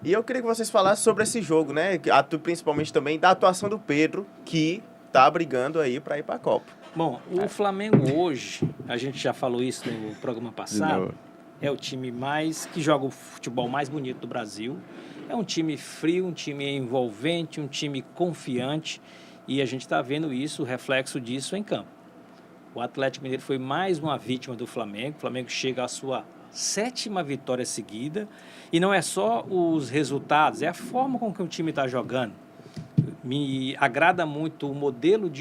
E eu queria que vocês falassem sobre esse jogo, né? Principalmente também da atuação do Pedro, que tá brigando aí para ir para a Copa. Bom, o Flamengo hoje, a gente já falou isso no programa passado, é o time que joga o futebol mais bonito do Brasil. É um time frio, um time envolvente, um time confiante, e a gente está vendo isso, o reflexo disso em campo. O Atlético Mineiro foi mais uma vítima do Flamengo. O Flamengo chega à sua 7ª vitória seguida. E não é só os resultados, é a forma com que o time está jogando. Me agrada muito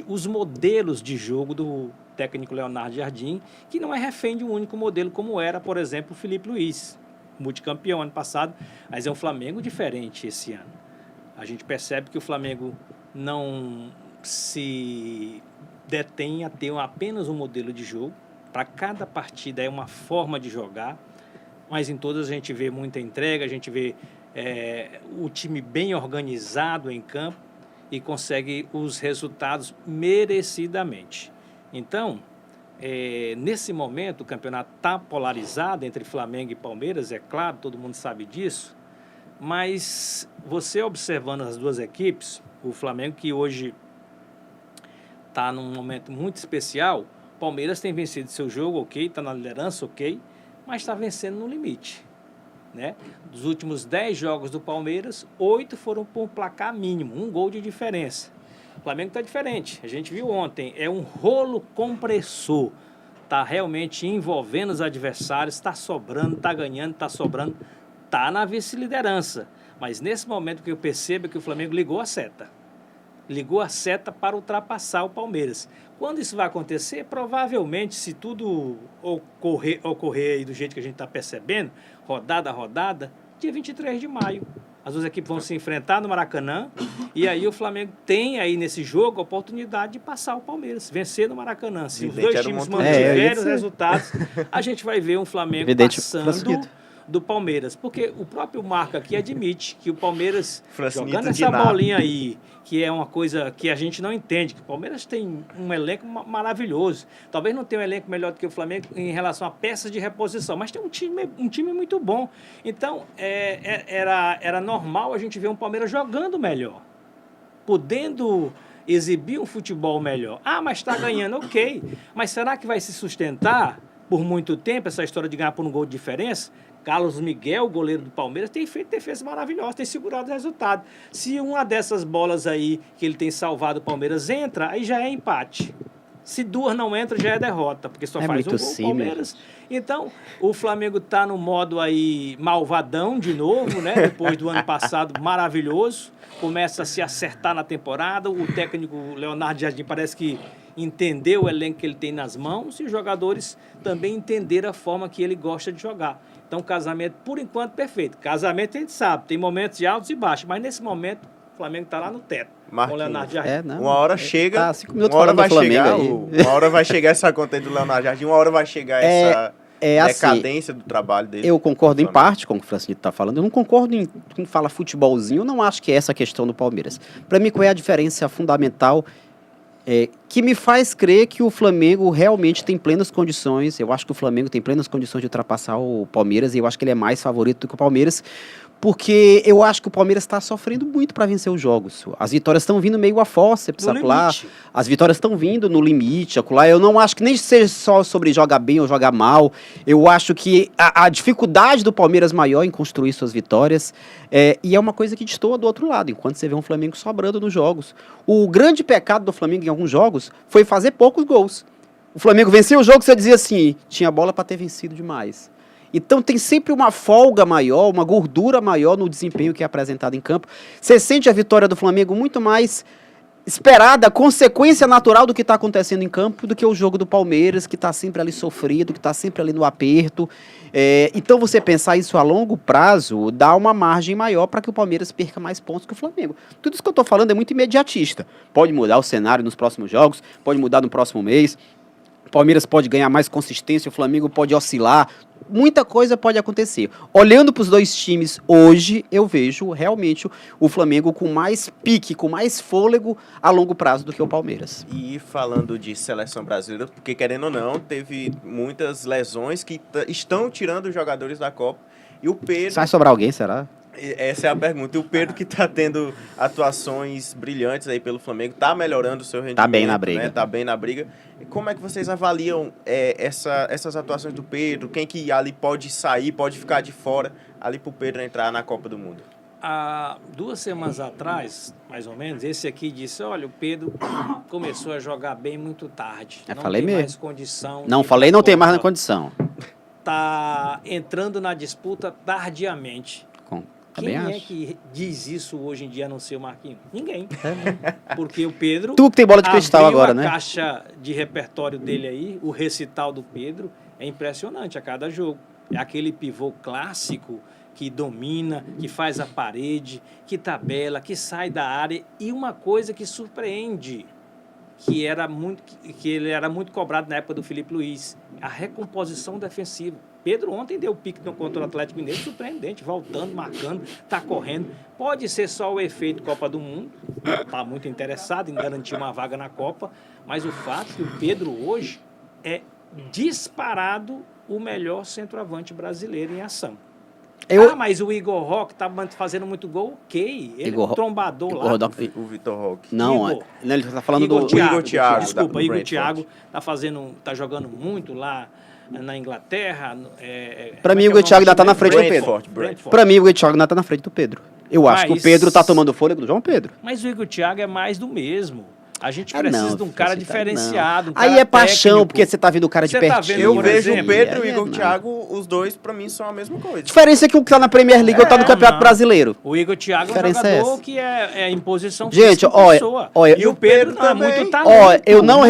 os modelos de jogo do técnico Leonardo Jardim, que não é refém de um único modelo, como era, por exemplo, o Felipe Luiz, multicampeão ano passado, mas é um Flamengo diferente esse ano. A gente percebe que o Flamengo não se detém a ter apenas um modelo de jogo. Para cada partida é uma forma de jogar, mas em todas a gente vê muita entrega, a gente vê o time bem organizado em campo e consegue os resultados merecidamente. Então, nesse momento, o campeonato está polarizado entre Flamengo e Palmeiras, é claro, todo mundo sabe disso, mas você observando as duas equipes, o Flamengo que hoje está num momento muito especial, o Palmeiras tem vencido seu jogo, ok, está na liderança, ok, mas está vencendo no limite, né? Dos últimos 10 jogos do Palmeiras, 8 foram por um placar mínimo, 1 gol de diferença. O Flamengo está diferente, a gente viu ontem, é um rolo compressor, está realmente envolvendo os adversários, está sobrando, está ganhando, está sobrando, está na vice-liderança. Mas nesse momento que eu percebo que o Flamengo ligou a seta para ultrapassar o Palmeiras. Quando isso vai acontecer? Provavelmente, se tudo ocorrer aí do jeito que a gente está percebendo, rodada a rodada, dia 23 de maio. As duas equipes vão se enfrentar no Maracanã e aí o Flamengo tem aí nesse jogo a oportunidade de passar o Palmeiras, vencer no Maracanã. Se os dois times mantiverem os resultados, a gente vai ver um Flamengo passando do Palmeiras, porque o próprio Marco aqui admite que o Palmeiras, jogando essa bolinha aí, que é uma coisa que a gente não entende, que o Palmeiras tem um elenco maravilhoso, talvez não tenha um elenco melhor do que o Flamengo em relação a peças de reposição, mas tem um time muito bom. Então, era normal a gente ver um Palmeiras jogando melhor, podendo exibir um futebol melhor. Ah, mas está ganhando, ok, mas será que vai se sustentar por muito tempo essa história de ganhar por um gol de diferença? Carlos Miguel, goleiro do Palmeiras, tem feito defesa maravilhosa, tem segurado o resultado. Se uma dessas bolas aí que ele tem salvado o Palmeiras entra, aí já é empate. Se duas não entram, já é derrota, porque só faz um gol o Palmeiras. Então, o Flamengo está no modo aí malvadão de novo, né? Depois do ano passado maravilhoso. Começa a se acertar na temporada. O técnico Leonardo Jardim parece que entendeu o elenco que ele tem nas mãos e os jogadores também entenderam a forma que ele gosta de jogar. Então, casamento, por enquanto, perfeito. Casamento, a gente sabe, tem momentos de altos e baixos, mas nesse momento, o Flamengo está lá no teto. Com o Leonardo Jardim. Uma hora chega, uma hora vai chegar, uma hora vai chegar essa conta aí do Leonardo Jardim, uma hora vai chegar essa decadência do trabalho dele. Eu concordo em parte com o que o Francisco está falando. Eu não concordo em quem fala futebolzinho. Eu não acho que é essa a questão do Palmeiras. Para mim, qual é a diferença fundamental que me faz crer que o Flamengo realmente tem plenas condições. Eu acho que o Flamengo tem plenas condições de ultrapassar o Palmeiras e eu acho que ele é mais favorito do que o Palmeiras, porque eu acho que o Palmeiras está sofrendo muito para vencer os jogos. As vitórias estão vindo meio a fórceps, acolá. As vitórias estão vindo no limite, acolá. Eu não acho que nem seja só sobre jogar bem ou jogar mal. Eu acho que a dificuldade do Palmeiras maior em construir suas vitórias e é uma coisa que destoa do outro lado, enquanto você vê um Flamengo sobrando nos jogos. O grande pecado do Flamengo em alguns jogos foi fazer poucos gols. O Flamengo venceu o jogo, você dizia assim, tinha bola para ter vencido demais. Então tem sempre uma folga maior, uma gordura maior no desempenho que é apresentado em campo. Você sente a vitória do Flamengo muito mais esperada, consequência natural do que está acontecendo em campo, do que o jogo do Palmeiras, que está sempre ali sofrido, que está sempre ali no aperto. Então você pensar isso a longo prazo dá uma margem maior para que o Palmeiras perca mais pontos que o Flamengo. Tudo isso que eu estou falando é muito imediatista. Pode mudar o cenário nos próximos jogos, pode mudar no próximo mês. O Palmeiras pode ganhar mais consistência, o Flamengo pode oscilar. Muita coisa pode acontecer. Olhando para os dois times hoje, eu vejo realmente o Flamengo com mais pique, com mais fôlego a longo prazo do que o Palmeiras. E falando de seleção brasileira, porque querendo ou não, teve muitas lesões que estão tirando os jogadores da Copa. E o Pedro... Vai sobrar alguém, será? Essa é a pergunta. E o Pedro, que está tendo atuações brilhantes aí pelo Flamengo, está melhorando o seu rendimento. Está bem na briga. Né? Tá bem na briga. E como é que vocês avaliam essas atuações do Pedro? Quem que ali pode sair, pode ficar de fora, ali para o Pedro entrar na Copa do Mundo? Há 2 semanas atrás, mais ou menos, esse aqui disse, olha, o Pedro começou a jogar bem muito tarde. Eu não falei tem mesmo. mais condição. Não falei, não tem mais na condição. Está entrando na disputa tardiamente. Também Quem acho. é que diz isso hoje em dia, a não ser o Marquinhos? Ninguém. Porque o Pedro... Tu que tem bola de cristal abriu agora, a né? caixa de repertório dele aí, o recital do Pedro, é impressionante a cada jogo. É aquele pivô clássico que domina, que faz a parede, que tabela, que sai da área. E uma coisa que surpreende, que ele era muito cobrado na época do Felipe Luiz, a recomposição defensiva. Pedro ontem deu pique contra o Atlético Mineiro, surpreendente, voltando, marcando, está correndo. Pode ser só o efeito Copa do Mundo, está muito interessado em garantir uma vaga na Copa, mas o fato é que o Pedro hoje é disparado o melhor centroavante brasileiro em ação. Mas o Igor Roque está fazendo muito gol, ok. Ele é um trombador lá. O Vitor Roque. Não, ele está falando do Igor Thiago. Desculpa, Igor Thiago está jogando muito lá na Inglaterra. Para mim, o Igor Thiago ainda está na frente do Pedro. Para mim, o Igor Thiago ainda está na frente do Pedro. Eu acho que o Pedro está tomando fôlego do João Pedro. Mas o Igor Thiago é mais do mesmo. A gente precisa de um cara diferenciado. Um cara aí é paixão, técnico. Porque você tá vendo o cara de pertinho. Eu vejo o Pedro e o Igor Thiago, os dois, pra mim, são a mesma coisa. A diferença é que o que tá na Premier League ou tá no Campeonato Brasileiro. O Igor Thiago é um jogador que é em posição gente, olha, e o Pedro não é muito talento. Olha, eu não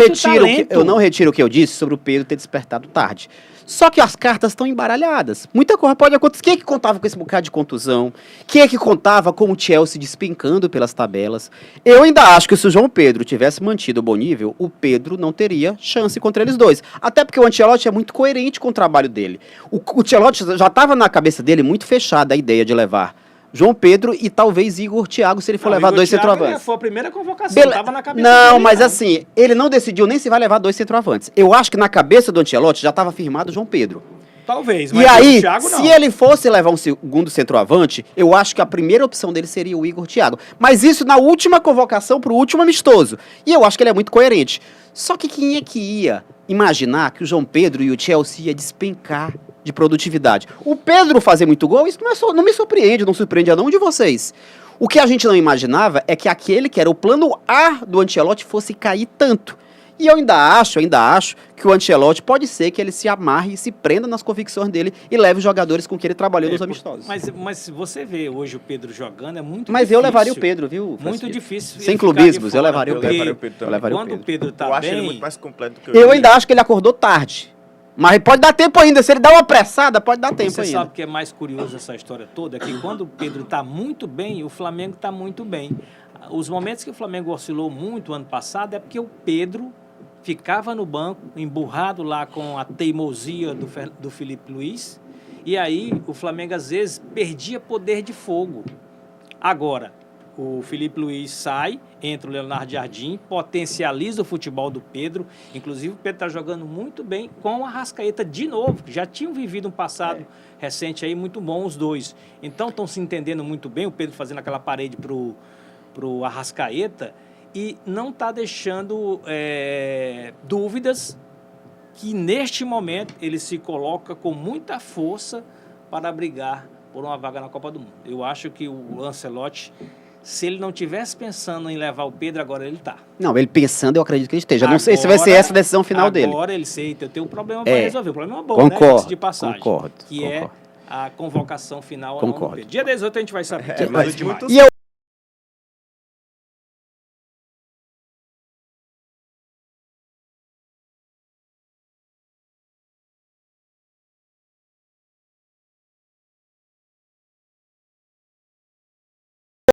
retiro o que eu disse sobre o Pedro ter despertado tarde. Só que as cartas estão embaralhadas. Muita coisa pode acontecer. Quem é que contava com esse bocado de contusão? Quem é que contava com o Chelsea despencando pelas tabelas? Eu ainda acho que se o João Pedro tivesse mantido o bom nível, o Pedro não teria chance contra eles dois. Até porque o Ancelotti é muito coerente com o trabalho dele. O Ancelotti já estava na cabeça dele muito fechada a ideia de levar João Pedro e talvez Igor Thiago, se ele for levar dois centroavantes. Foi a primeira convocação, estava na cabeça dele. Não, mas assim, ele não decidiu nem se vai levar 2 centroavantes. Eu acho que na cabeça do Ancelotti já estava firmado o João Pedro. Talvez, mas e aí, o Thiago não. Se ele fosse levar um segundo centroavante, eu acho que a primeira opção dele seria o Igor Thiago. Mas isso na última convocação para o último amistoso. E eu acho que ele é muito coerente. Só que quem é que ia imaginar que o João Pedro e o Chelsea ia despencar de produtividade? O Pedro fazer muito gol, isso não me surpreende, não surpreende a nenhum de vocês. O que a gente não imaginava é que aquele que era o plano A do Ancelotti fosse cair tanto. E eu ainda acho que o Ancelotti pode ser que ele se amarre e se prenda nas convicções dele e leve os jogadores com que ele trabalhou nos amistosos. Mas se você vê hoje o Pedro jogando, é muito difícil. Mas eu levaria o Pedro, viu? Muito difícil. Sem clubismos, eu levaria o Pedro. Quando o Pedro tá eu bem... acho ele muito mais completo do que eu ainda acho que ele acordou tarde. Mas pode dar tempo ainda. Se ele dá uma pressada, pode dar tempo ainda. Você sabe o que é mais curioso essa história toda? É que quando o Pedro está muito bem, o Flamengo está muito bem. Os momentos que o Flamengo oscilou muito ano passado é porque o Pedro ficava no banco, emburrado lá com a teimosia do Felipe Luiz. E aí o Flamengo às vezes perdia poder de fogo. Agora, o Felipe Luiz sai, entra o Leonardo Jardim, potencializa o futebol do Pedro. Inclusive, o Pedro está jogando muito bem com o Arrascaeta de novo, que já tinham vivido um passado recente aí muito bom os dois. Então, estão se entendendo muito bem, o Pedro fazendo aquela parede pro Arrascaeta e não está deixando dúvidas que, neste momento, ele se coloca com muita força para brigar por uma vaga na Copa do Mundo. Eu acho que o Ancelotti, se ele não tivesse pensando em levar o Pedro, agora ele está. Não, ele pensando, eu acredito que ele esteja. Não sei se vai ser essa a decisão final dele. Agora ele sei, eu tenho um problema para resolver. Um problema bom, concordo, de passagem. Concordo. É a convocação final. Concordo. Dia 18 a gente vai saber. E eu